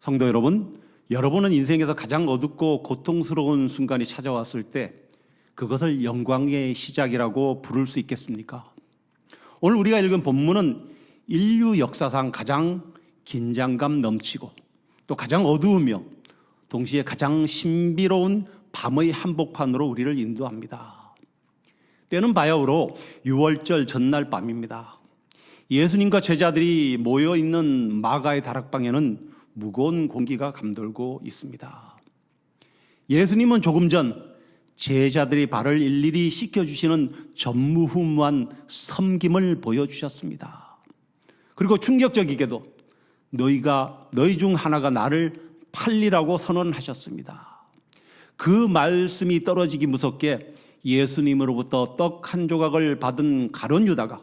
성도 여러분, 여러분은 인생에서 가장 어둡고 고통스러운 순간이 찾아왔을 때 그것을 영광의 시작이라고 부를 수 있겠습니까? 오늘 우리가 읽은 본문은 인류 역사상 가장 긴장감 넘치고 또 가장 어두우며 동시에 가장 신비로운 밤의 한복판으로 우리를 인도합니다. 때는 바야흐로 유월절 전날 밤입니다. 예수님과 제자들이 모여있는 마가의 다락방에는 무거운 공기가 감돌고 있습니다. 예수님은 조금 전 제자들이 발을 일일이 씻겨주시는 전무후무한 섬김을 보여주셨습니다. 그리고 충격적이게도 너희 중 하나가 나를 팔리라고 선언하셨습니다. 그 말씀이 떨어지기 무섭게 예수님으로부터 떡 한 조각을 받은 가룟 유다가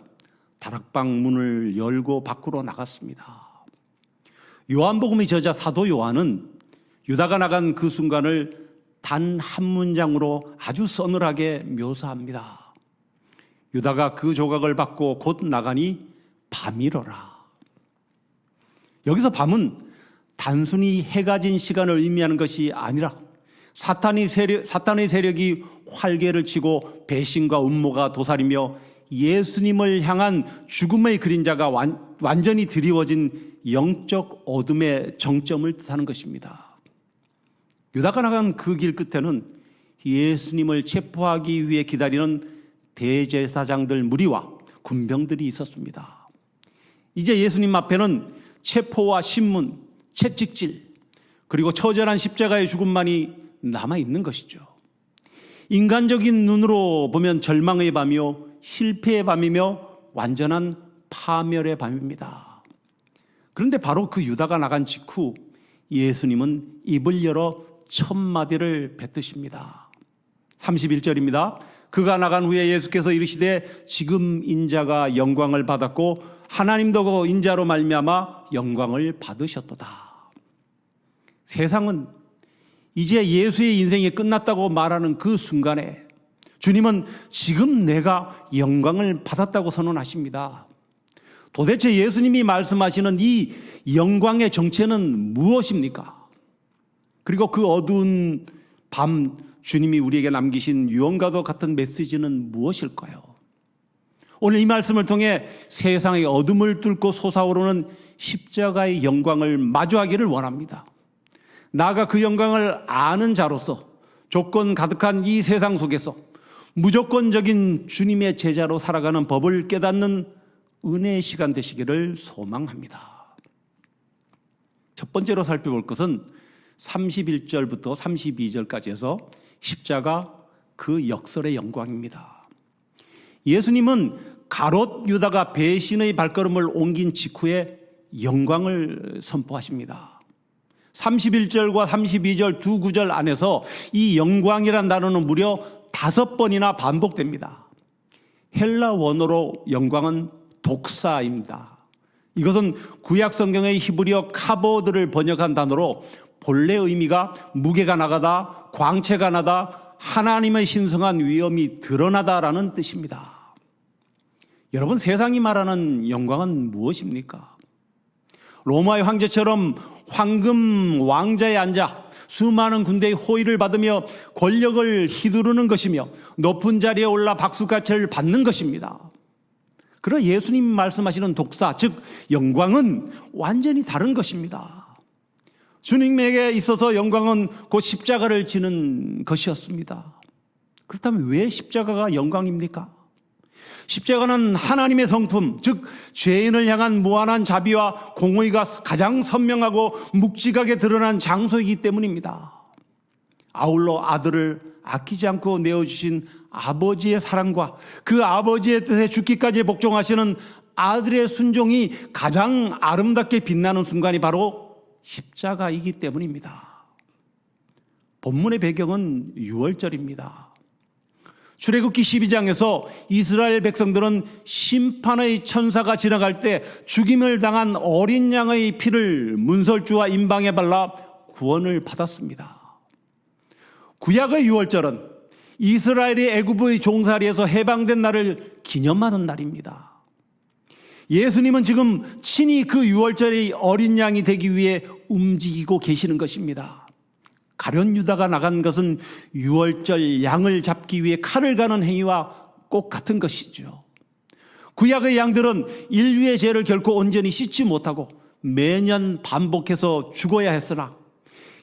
다락방 문을 열고 밖으로 나갔습니다. 요한복음의 저자 사도 요한은 유다가 나간 그 순간을 단 한 문장으로 아주 서늘하게 묘사합니다. 유다가 그 조각을 받고 곧 나가니 밤이러라. 여기서 밤은 단순히 해가 진 시간을 의미하는 것이 아니라 사탄의 세력이 활개를 치고 배신과 음모가 도사리며 예수님을 향한 죽음의 그림자가 완전히 드리워진 영적 어둠의 정점을 뜻하는 것입니다. 유다가 나간 그 길 끝에는 예수님을 체포하기 위해 기다리는 대제사장들 무리와 군병들이 있었습니다. 이제 예수님 앞에는 체포와 신문, 채찍질, 그리고 처절한 십자가의 죽음만이 남아있는 것이죠. 인간적인 눈으로 보면 절망의 밤이요, 실패의 밤이며 완전한 파멸의 밤입니다. 그런데 바로 그 유다가 나간 직후 예수님은 입을 열어 첫 마디를 뱉으십니다. 31절입니다. 그가 나간 후에 예수께서 이르시되 지금 인자가 영광을 받았고 하나님도 그 인자로 말미암아 영광을 받으셨도다. 세상은 이제 예수의 인생이 끝났다고 말하는 그 순간에 주님은 지금 내가 영광을 받았다고 선언하십니다. 도대체 예수님이 말씀하시는 이 영광의 정체는 무엇입니까? 그리고 그 어두운 밤 주님이 우리에게 남기신 유언과도 같은 메시지는 무엇일까요? 오늘 이 말씀을 통해 세상의 어둠을 뚫고 솟아오르는 십자가의 영광을 마주하기를 원합니다. 나아가 그 영광을 아는 자로서 조건 가득한 이 세상 속에서 무조건적인 주님의 제자로 살아가는 법을 깨닫는 은혜의 시간 되시기를 소망합니다. 첫 번째로 살펴볼 것은 31절부터 32절까지 해서 십자가 그 역설의 영광입니다. 예수님은 가롯 유다가 배신의 발걸음을 옮긴 직후에 영광을 선포하십니다. 31절과 32절 두 구절 안에서 이 영광이란 단어는 무려 5번이나 반복됩니다. 헬라 원어로 영광은 독사입니다. 이것은 구약 성경의 히브리어 카보드를 번역한 단어로 본래 의미가 무게가 나가다, 광채가 나다, 하나님의 신성한 위엄이 드러나다라는 뜻입니다. 여러분, 세상이 말하는 영광은 무엇입니까? 로마의 황제처럼 황금 왕자에 앉아 수많은 군대의 호의를 받으며 권력을 휘두르는 것이며 높은 자리에 올라 박수갈채를 받는 것입니다. 그러나 예수님 말씀하시는 독사, 즉 영광은 완전히 다른 것입니다. 주님에게 있어서 영광은 곧 십자가를 지는 것이었습니다. 그렇다면 왜 십자가가 영광입니까? 십자가는 하나님의 성품, 즉 죄인을 향한 무한한 자비와 공의가 가장 선명하고 묵직하게 드러난 장소이기 때문입니다. 아울러 아들을 아끼지 않고 내어주신 아버지의 사랑과 그 아버지의 뜻에 죽기까지 복종하시는 아들의 순종이 가장 아름답게 빛나는 순간이 바로 십자가이기 때문입니다. 본문의 배경은 유월절입니다. 출애굽기 12장에서 이스라엘 백성들은 심판의 천사가 지나갈 때 죽임을 당한 어린 양의 피를 문설주와 임방에 발라 구원을 받았습니다. 구약의 유월절은 이스라엘이 애굽의 종살이에서 해방된 날을 기념하는 날입니다. 예수님은 지금 친히 그 유월절의 어린 양이 되기 위해 움직이고 계시는 것입니다. 가룟 유다가 나간 것은 유월절 양을 잡기 위해 칼을 가는 행위와 꼭 같은 것이죠. 구약의 양들은 인류의 죄를 결코 온전히 씻지 못하고 매년 반복해서 죽어야 했으나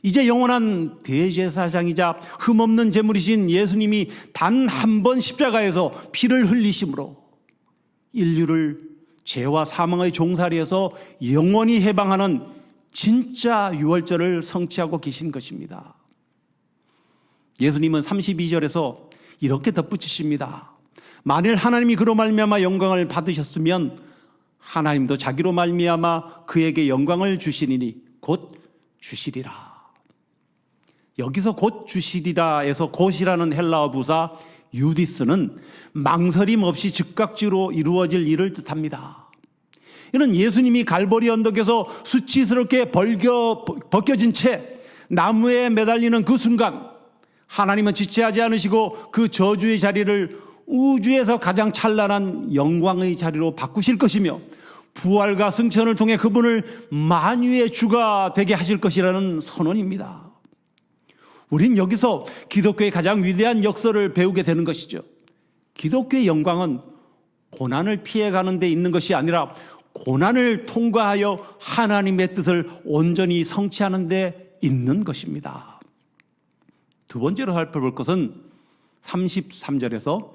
이제 영원한 대제사장이자 흠없는 제물이신 예수님이 단 한 번 십자가에서 피를 흘리심으로 인류를 죄와 사망의 종살이에서 영원히 해방하는 진짜 유월절을 성취하고 계신 것입니다. 예수님은 32절에서 이렇게 덧붙이십니다. 만일 하나님이 그로 말미암아 영광을 받으셨으면 하나님도 자기로 말미암아 그에게 영광을 주시리니 곧 주시리라. 여기서 곧 주시리라에서 곧이라는 헬라어 부사 유디스는 망설임 없이 즉각적으로 이루어질 일을 뜻합니다. 이는 예수님이 갈보리 언덕에서 수치스럽게 벗겨진 채 나무에 매달리는 그 순간 하나님은 지체하지 않으시고 그 저주의 자리를 우주에서 가장 찬란한 영광의 자리로 바꾸실 것이며 부활과 승천을 통해 그분을 만유의 주가 되게 하실 것이라는 선언입니다. 우린 여기서 기독교의 가장 위대한 역사를 배우게 되는 것이죠. 기독교의 영광은 고난을 피해가는 데 있는 것이 아니라 고난을 통과하여 하나님의 뜻을 온전히 성취하는 데 있는 것입니다. 두 번째로 살펴볼 것은 33절에서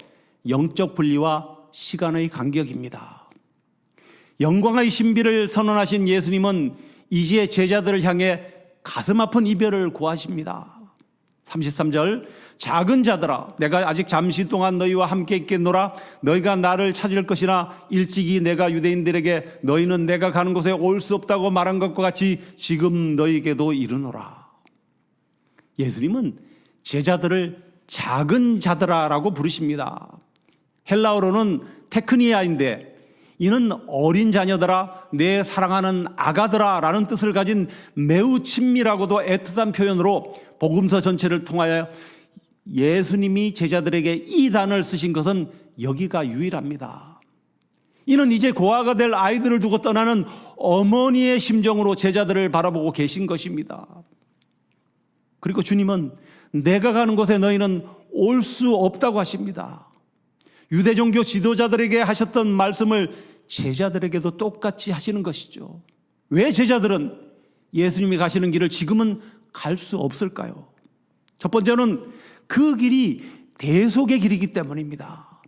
영적 분리와 시간의 간격입니다. 영광의 신비를 선언하신 예수님은 이제 제자들을 향해 가슴 아픈 이별을 고하십니다. 33절 작은 자들아 내가 아직 잠시 동안 너희와 함께 있겠노라. 너희가 나를 찾을 것이나 일찍이 내가 유대인들에게 너희는 내가 가는 곳에 올 수 없다고 말한 것과 같이 지금 너희에게도 이르노라. 예수님은 제자들을 작은 자들아라고 부르십니다. 헬라어로는 테크니아인데 이는 어린 자녀들아 내 사랑하는 아가들아 라는 뜻을 가진 매우 친밀하고도 애틋한 표현으로 복음서 전체를 통하여 예수님이 제자들에게 이 단어를 쓰신 것은 여기가 유일합니다. 이는 이제 고아가 될 아이들을 두고 떠나는 어머니의 심정으로 제자들을 바라보고 계신 것입니다. 그리고 주님은 내가 가는 곳에 너희는 올 수 없다고 하십니다. 유대 종교 지도자들에게 하셨던 말씀을 제자들에게도 똑같이 하시는 것이죠. 왜 제자들은 예수님이 가시는 길을 지금은 갈 수 없을까요? 첫 번째는 그 길이 대속의 길이기 때문입니다.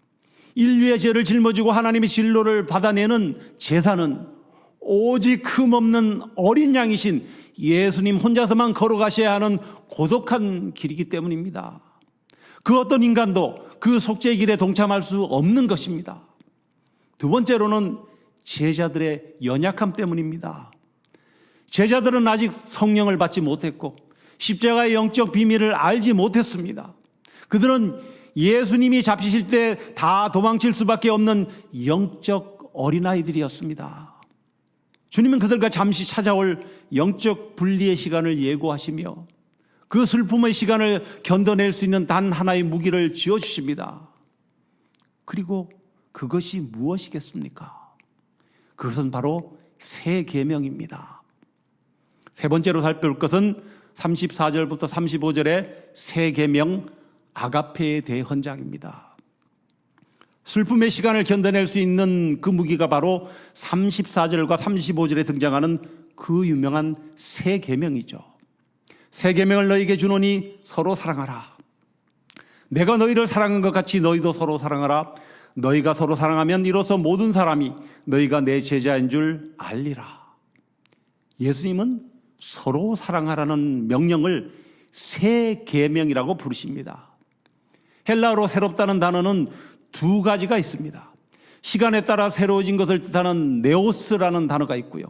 인류의 죄를 짊어지고 하나님의 진로를 받아내는 제사는 오직 흠없는 어린 양이신 예수님 혼자서만 걸어가셔야 하는 고독한 길이기 때문입니다. 그 어떤 인간도 그 속죄의 길에 동참할 수 없는 것입니다. 두 번째로는 제자들의 연약함 때문입니다. 제자들은 아직 성령을 받지 못했고 십자가의 영적 비밀을 알지 못했습니다. 그들은 예수님이 잡히실 때 다 도망칠 수밖에 없는 영적 어린아이들이었습니다. 주님은 그들과 잠시 찾아올 영적 분리의 시간을 예고하시며 그 슬픔의 시간을 견뎌낼 수 있는 단 하나의 무기를 쥐어주십니다. 그리고 그것이 무엇이겠습니까? 그것은 바로 새 계명입니다. 세 번째로 살펴볼 것은 34절부터 35절의 새 계명 아가페의 대헌장입니다. 슬픔의 시간을 견뎌낼 수 있는 그 무기가 바로 34절과 35절에 등장하는 그 유명한 새 계명이죠. 새 계명을 너희에게 주노니 서로 사랑하라. 내가 너희를 사랑한 것 같이 너희도 서로 사랑하라. 너희가 서로 사랑하면 이로써 모든 사람이 너희가 내 제자인 줄 알리라. 예수님은 서로 사랑하라는 명령을 새 계명이라고 부르십니다. 헬라어로 새롭다는 단어는 두 가지가 있습니다. 시간에 따라 새로워진 것을 뜻하는 네오스라는 단어가 있고요.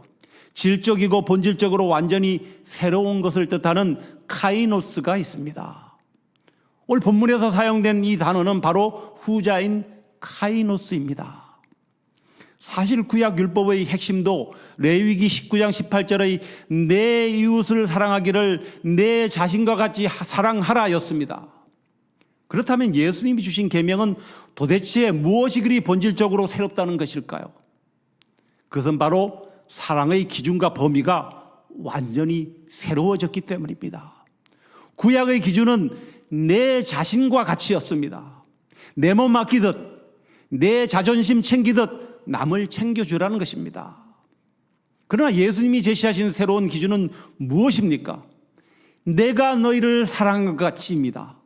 질적이고 본질적으로 완전히 새로운 것을 뜻하는 카이노스가 있습니다. 오늘 본문에서 사용된 이 단어는 바로 후자인 카이노스입니다. 사실 구약 율법의 핵심도 레위기 19장 18절의 내 이웃을 사랑하기를 내 자신과 같이 사랑하라였습니다. 그렇다면 예수님이 주신 계명은 도대체 무엇이 그리 본질적으로 새롭다는 것일까요? 그것은 바로 사랑의 기준과 범위가 완전히 새로워졌기 때문입니다. 구약의 기준은 내 자신과 같이였습니다. 내 몸 아끼듯, 내 자존심 챙기듯 남을 챙겨주라는 것입니다. 그러나 예수님이 제시하신 새로운 기준은 무엇입니까? 내가 너희를 사랑한 것 같이입니다.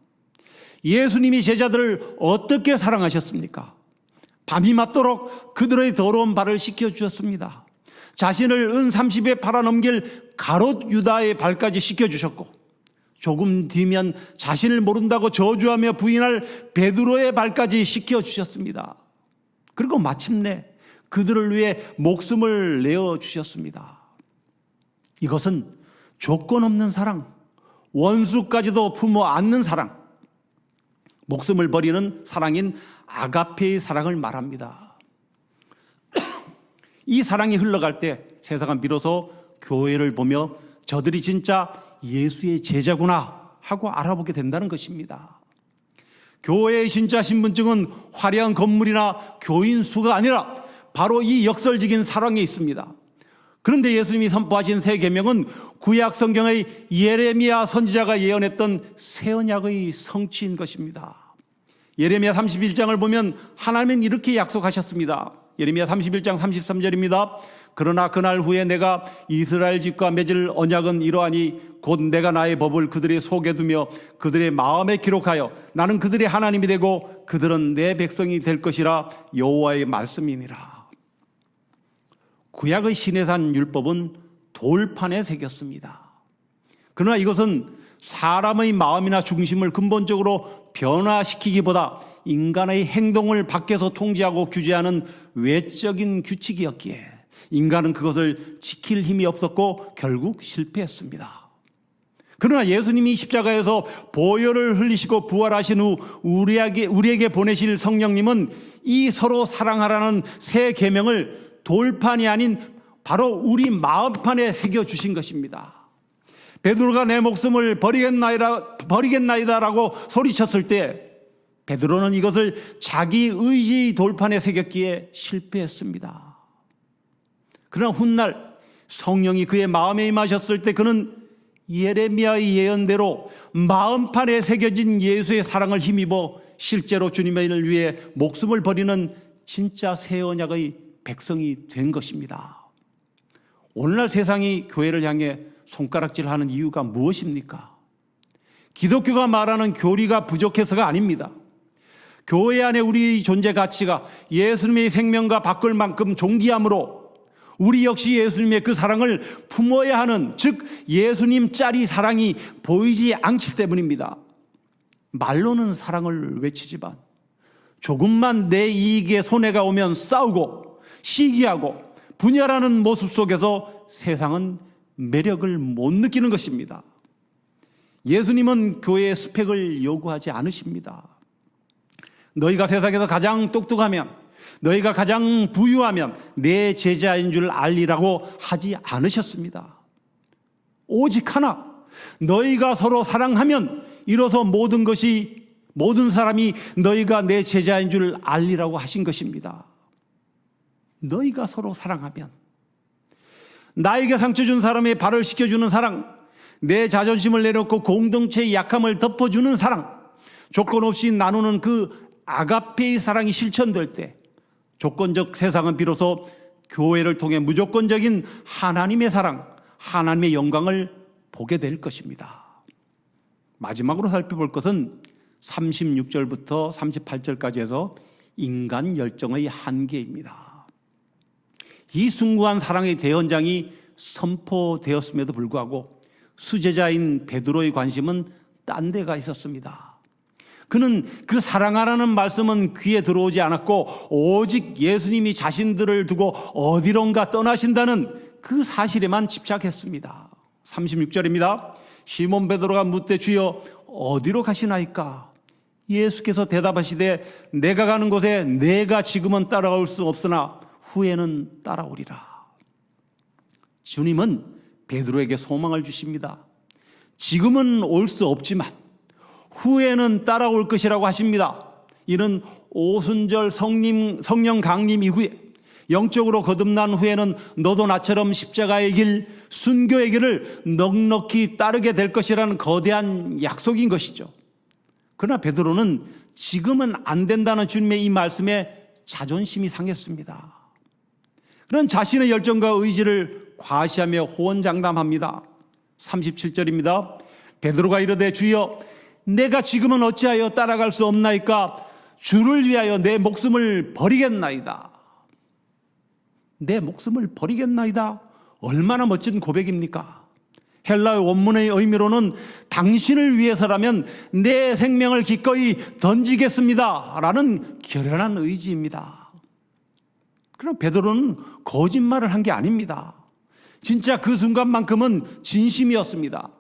예수님이 제자들을 어떻게 사랑하셨습니까? 밤이 맞도록 그들의 더러운 발을 씻겨주셨습니다. 자신을 은 30에 팔아넘길 가롯 유다의 발까지 씻겨주셨고, 조금 뒤면 자신을 모른다고 저주하며 부인할 베드로의 발까지 씻겨주셨습니다. 그리고 마침내 그들을 위해 목숨을 내어주셨습니다. 이것은 조건 없는 사랑, 원수까지도 품어 안는 사랑, 목숨을 버리는 사랑인 아가페의 사랑을 말합니다. 이 사랑이 흘러갈 때 세상은 비로소 교회를 보며 저들이 진짜 예수의 제자구나 하고 알아보게 된다는 것입니다. 교회의 진짜 신분증은 화려한 건물이나 교인 수가 아니라 바로 이 역설적인 사랑에 있습니다. 그런데 예수님이 선포하신 새 계명은 구약 성경의 예레미야 선지자가 예언했던 새 언약의 성취인 것입니다. 예레미야 31장을 보면 하나님은 이렇게 약속하셨습니다. 예레미야 31장 33절입니다. 그러나 그날 후에 내가 이스라엘 집과 맺을 언약은 이러하니 곧 내가 나의 법을 그들의 속에 두며 그들의 마음에 기록하여 나는 그들의 하나님이 되고 그들은 내 백성이 될 것이라 여호와의 말씀이니라. 구약의 시내산 율법은 돌판에 새겼습니다. 그러나 이것은 사람의 마음이나 중심을 근본적으로 변화시키기보다 인간의 행동을 밖에서 통제하고 규제하는 외적인 규칙이었기에 인간은 그것을 지킬 힘이 없었고 결국 실패했습니다. 그러나 예수님이 십자가에서 보혈을 흘리시고 부활하신 후 우리에게 보내실 성령님은 이 서로 사랑하라는 새 계명을 돌판이 아닌 바로 우리 마음판에 새겨주신 것입니다. 베드로가 내 목숨을 버리겠나이다라고 소리쳤을 때 베드로는 이것을 자기 의지의 돌판에 새겼기에 실패했습니다. 그러나 훗날 성령이 그의 마음에 임하셨을 때 그는 예레미야의 예언대로 마음판에 새겨진 예수의 사랑을 힘입어 실제로 주님을 위해 목숨을 버리는 진짜 새 언약의 백성이 된 것입니다. 오늘날 세상이 교회를 향해 손가락질하는 이유가 무엇입니까? 기독교가 말하는 교리가 부족해서가 아닙니다. 교회 안에 우리 존재 가치가 예수님의 생명과 바꿀 만큼 존귀함으로 우리 역시 예수님의 그 사랑을 품어야 하는, 즉 예수님 짤이 사랑이 보이지 않기 때문입니다. 말로는 사랑을 외치지만 조금만 내 이익에 손해가 오면 싸우고 시기하고 분열하는 모습 속에서 세상은 매력을 못 느끼는 것입니다. 예수님은 교회의 스펙을 요구하지 않으십니다. 너희가 세상에서 가장 똑똑하면, 너희가 가장 부유하면 내 제자인 줄 알리라고 하지 않으셨습니다. 오직 하나, 너희가 서로 사랑하면 이로써 모든 사람이 너희가 내 제자인 줄 알리라고 하신 것입니다. 너희가 서로 사랑하면, 나에게 상처 준 사람의 발을 씻겨주는 사랑, 내 자존심을 내려놓고 공동체의 약함을 덮어주는 사랑, 조건 없이 나누는 그 아가페의 사랑이 실천될 때 조건적 세상은 비로소 교회를 통해 무조건적인 하나님의 사랑, 하나님의 영광을 보게 될 것입니다. 마지막으로 살펴볼 것은 36절부터 38절까지 해서 인간 열정의 한계입니다. 이 숭고한 사랑의 대현장이 선포되었음에도 불구하고 수제자인 베드로의 관심은 딴 데가 있었습니다. 그는 그 사랑하라는 말씀은 귀에 들어오지 않았고 오직 예수님이 자신들을 두고 어디론가 떠나신다는 그 사실에만 집착했습니다. 36절입니다. 시몬 베드로가 묻되 주여 어디로 가시나이까? 예수께서 대답하시되 내가 가는 곳에 내가 지금은 따라올 수 없으나 후에는 따라오리라. 주님은 베드로에게 소망을 주십니다. 지금은 올 수 없지만 후에는 따라올 것이라고 하십니다. 이는 오순절 성령 강림 이후에 영적으로 거듭난 후에는 너도 나처럼 십자가의 길, 순교의 길을 넉넉히 따르게 될 것이라는 거대한 약속인 것이죠. 그러나 베드로는 지금은 안 된다는 주님의 이 말씀에 자존심이 상했습니다. 그는 자신의 열정과 의지를 과시하며 호언장담합니다. 37절입니다. 베드로가 이르되 주여 내가 지금은 어찌하여 따라갈 수 없나이까? 주를 위하여 내 목숨을 버리겠나이다. 내 목숨을 버리겠나이다. 얼마나 멋진 고백입니까? 헬라어 원문의 의미로는 당신을 위해서라면 내 생명을 기꺼이 던지겠습니다 라는 결연한 의지입니다. 그럼 베드로는 거짓말을 한 게 아닙니다. 진짜 그 순간만큼은 진심이었습니다.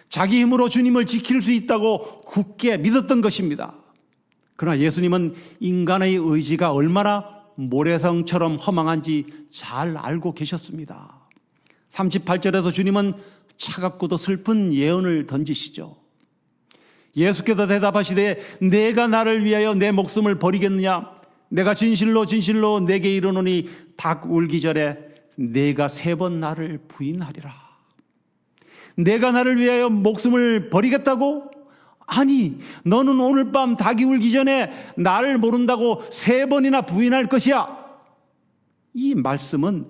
자기 힘으로 주님을 지킬 수 있다고 굳게 믿었던 것입니다. 그러나 예수님은 인간의 의지가 얼마나 모래성처럼 허망한지 잘 알고 계셨습니다. 38절에서 주님은 차갑고도 슬픈 예언을 던지시죠. 예수께서 대답하시되 내가 나를 위하여 내 목숨을 버리겠느냐? 내가 진실로 진실로 내게 이르노니 닭 울기 전에 내가 3번 나를 부인하리라. 내가 나를 위하여 목숨을 버리겠다고? 아니, 너는 오늘 밤 닭이 울기 전에 나를 모른다고 3번이나 부인할 것이야. 이 말씀은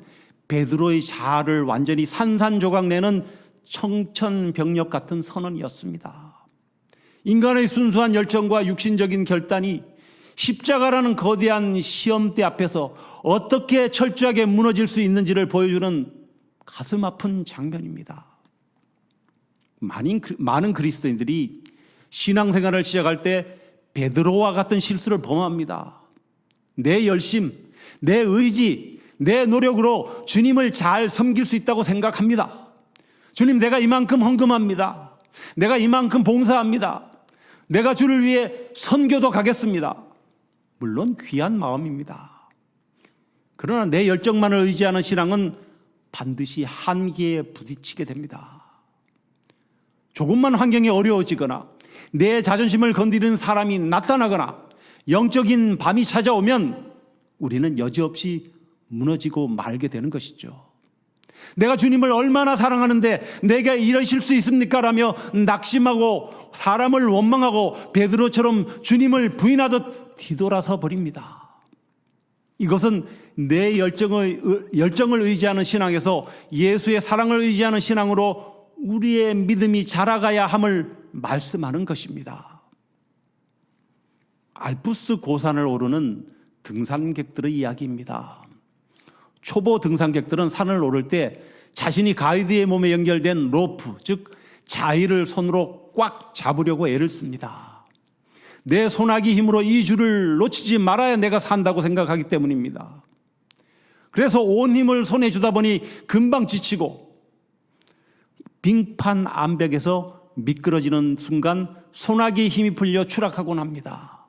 베드로의 자아를 완전히 산산조각내는 청천벽력 같은 선언이었습니다. 인간의 순수한 열정과 육신적인 결단이 십자가라는 거대한 시험대 앞에서 어떻게 철저하게 무너질 수 있는지를 보여주는 가슴 아픈 장면입니다. 많은 그리스도인들이 신앙생활을 시작할 때 베드로와 같은 실수를 범합니다. 내 열심, 내 의지, 내 노력으로 주님을 잘 섬길 수 있다고 생각합니다. 주님, 내가 이만큼 헌금합니다. 내가 이만큼 봉사합니다. 내가 주를 위해 선교도 가겠습니다. 물론 귀한 마음입니다. 그러나 내 열정만을 의지하는 신앙은 반드시 한계에 부딪히게 됩니다. 조금만 환경이 어려워지거나 내 자존심을 건드리는 사람이 나타나거나 영적인 밤이 찾아오면 우리는 여지없이 무너지고 말게 되는 것이죠. 내가 주님을 얼마나 사랑하는데 내가 이러실 수 있습니까? 라며 낙심하고 사람을 원망하고 베드로처럼 주님을 부인하듯 뒤돌아서 버립니다. 이것은 내 열정을 의지하는 신앙에서 예수의 사랑을 의지하는 신앙으로 우리의 믿음이 자라가야 함을 말씀하는 것입니다. 알프스 고산을 오르는 등산객들의 이야기입니다. 초보 등산객들은 산을 오를 때 자신이 가이드의 몸에 연결된 로프, 즉 자의를 손으로 꽉 잡으려고 애를 씁니다. 내 손아귀 힘으로 이 줄을 놓치지 말아야 내가 산다고 생각하기 때문입니다. 그래서 온 힘을 손에 주다 보니 금방 지치고 빙판 암벽에서 미끄러지는 순간 손아귀 힘이 풀려 추락하곤 합니다.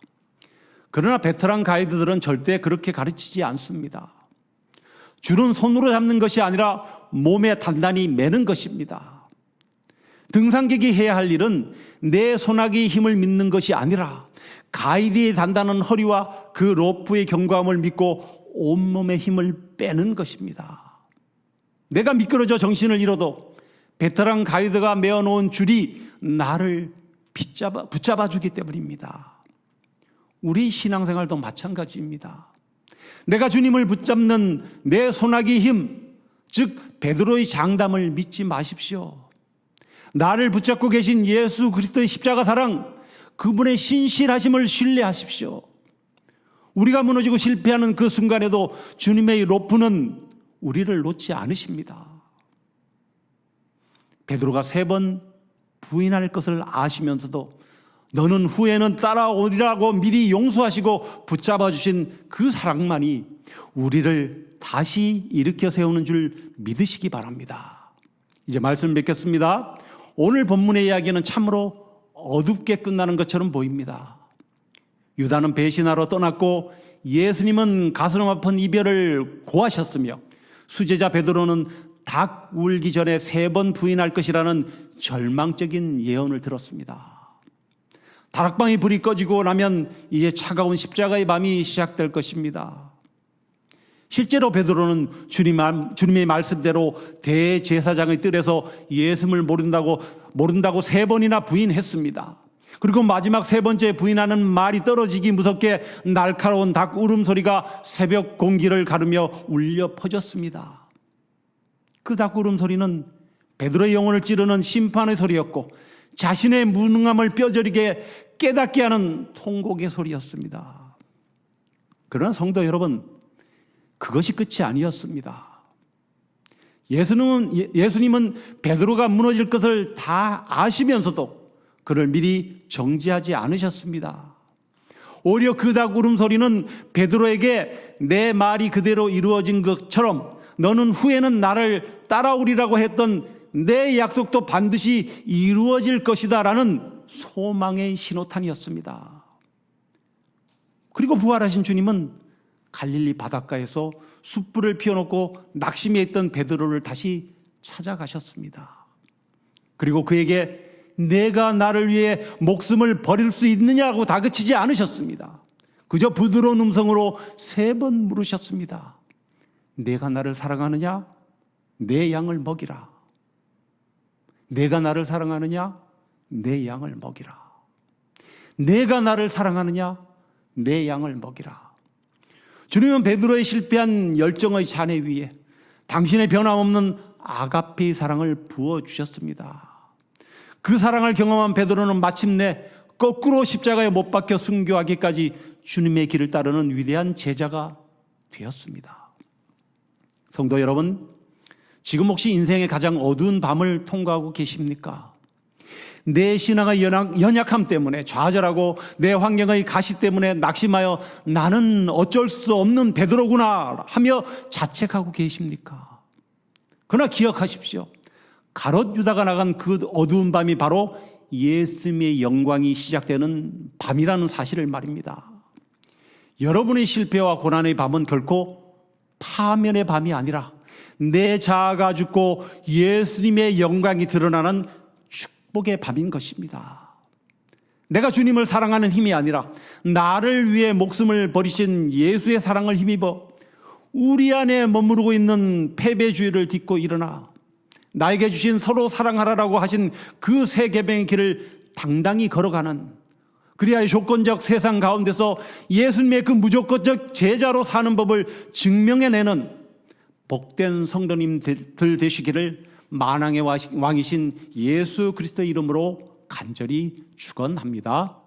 그러나 베테랑 가이드들은 절대 그렇게 가르치지 않습니다. 줄은 손으로 잡는 것이 아니라 몸에 단단히 매는 것입니다. 등산객이 해야 할 일은 내 손아귀의 힘을 믿는 것이 아니라 가이드의 단단한 허리와 그 로프의 견고함을 믿고 온몸의 힘을 빼는 것입니다. 내가 미끄러져 정신을 잃어도 베테랑 가이드가 메어놓은 줄이 나를 붙잡아 주기 때문입니다. 우리 신앙생활도 마찬가지입니다. 내가 주님을 붙잡는 내 손아귀 힘, 즉 베드로의 장담을 믿지 마십시오. 나를 붙잡고 계신 예수 그리스도의 십자가 사랑, 그분의 신실하심을 신뢰하십시오. 우리가 무너지고 실패하는 그 순간에도 주님의 로프는 우리를 놓지 않으십니다. 베드로가 3번 부인할 것을 아시면서도 너는 후에는 따라오리라고 미리 용서하시고 붙잡아 주신 그 사랑만이 우리를 다시 일으켜 세우는 줄 믿으시기 바랍니다. 이제 말씀 맺겠습니다. 오늘 본문의 이야기는 참으로 어둡게 끝나는 것처럼 보입니다. 유다는 배신하러 떠났고 예수님은 가슴 아픈 이별을 고하셨으며 수제자 베드로는 닭 울기 전에 3번 부인할 것이라는 절망적인 예언을 들었습니다. 다락방에 불이 꺼지고 나면 이제 차가운 십자가의 밤이 시작될 것입니다. 실제로 베드로는 주님의 말씀대로 대제사장의 뜰에서 예수를 모른다고 3번이나 부인했습니다. 그리고 마지막 3번째 부인하는 말이 떨어지기 무섭게 날카로운 닭 울음소리가 새벽 공기를 가르며 울려 퍼졌습니다. 그 닭 울음소리는 베드로의 영혼을 찌르는 심판의 소리였고 자신의 무능함을 뼈저리게 깨닫게 하는 통곡의 소리였습니다. 그러나 성도 여러분, 그것이 끝이 아니었습니다. 예수님은 베드로가 무너질 것을 다 아시면서도 그를 미리 정지하지 않으셨습니다. 오히려 그 닭 울음소리는 베드로에게 내 말이 그대로 이루어진 것처럼 너는 후에는 나를 따라오리라고 했던 내 약속도 반드시 이루어질 것이다 라는 소망의 신호탄이었습니다. 그리고 부활하신 주님은 갈릴리 바닷가에서 숯불을 피워놓고 낙심해 있던 베드로를 다시 찾아가셨습니다. 그리고 그에게 내가 나를 위해 목숨을 버릴 수 있느냐고 다그치지 않으셨습니다. 그저 부드러운 음성으로 3번 물으셨습니다. 내가 나를 사랑하느냐? 내 양을 먹이라. 내가 나를 사랑하느냐? 내 양을 먹이라. 내가 나를 사랑하느냐? 내 양을 먹이라. 주님은 베드로의 실패한 열정의 잔해 위에 당신의 변함없는 아가페의 사랑을 부어주셨습니다. 그 사랑을 경험한 베드로는 마침내 거꾸로 십자가에 못 박혀 순교하기까지 주님의 길을 따르는 위대한 제자가 되었습니다. 성도 여러분, 지금 혹시 인생의 가장 어두운 밤을 통과하고 계십니까? 내 신앙의 연약함 때문에 좌절하고 내 환경의 가시 때문에 낙심하여 나는 어쩔 수 없는 베드로구나 하며 자책하고 계십니까? 그러나 기억하십시오. 가롯 유다가 나간 그 어두운 밤이 바로 예수님의 영광이 시작되는 밤이라는 사실을 말입니다. 여러분의 실패와 고난의 밤은 결코 파멸의 밤이 아니라 내 자아가 죽고 예수님의 영광이 드러나는 축복의 밤인 것입니다. 내가 주님을 사랑하는 힘이 아니라 나를 위해 목숨을 버리신 예수의 사랑을 힘입어 우리 안에 머무르고 있는 패배주의를 딛고 일어나 나에게 주신 서로 사랑하라라고 하신 그 새 계명의 길을 당당히 걸어가는, 그리하여 조건적 세상 가운데서 예수님의 그 무조건적 제자로 사는 법을 증명해내는 복된 성도님들 되시기를 만왕의 왕이신 예수 그리스도의 이름으로 간절히 축원합니다.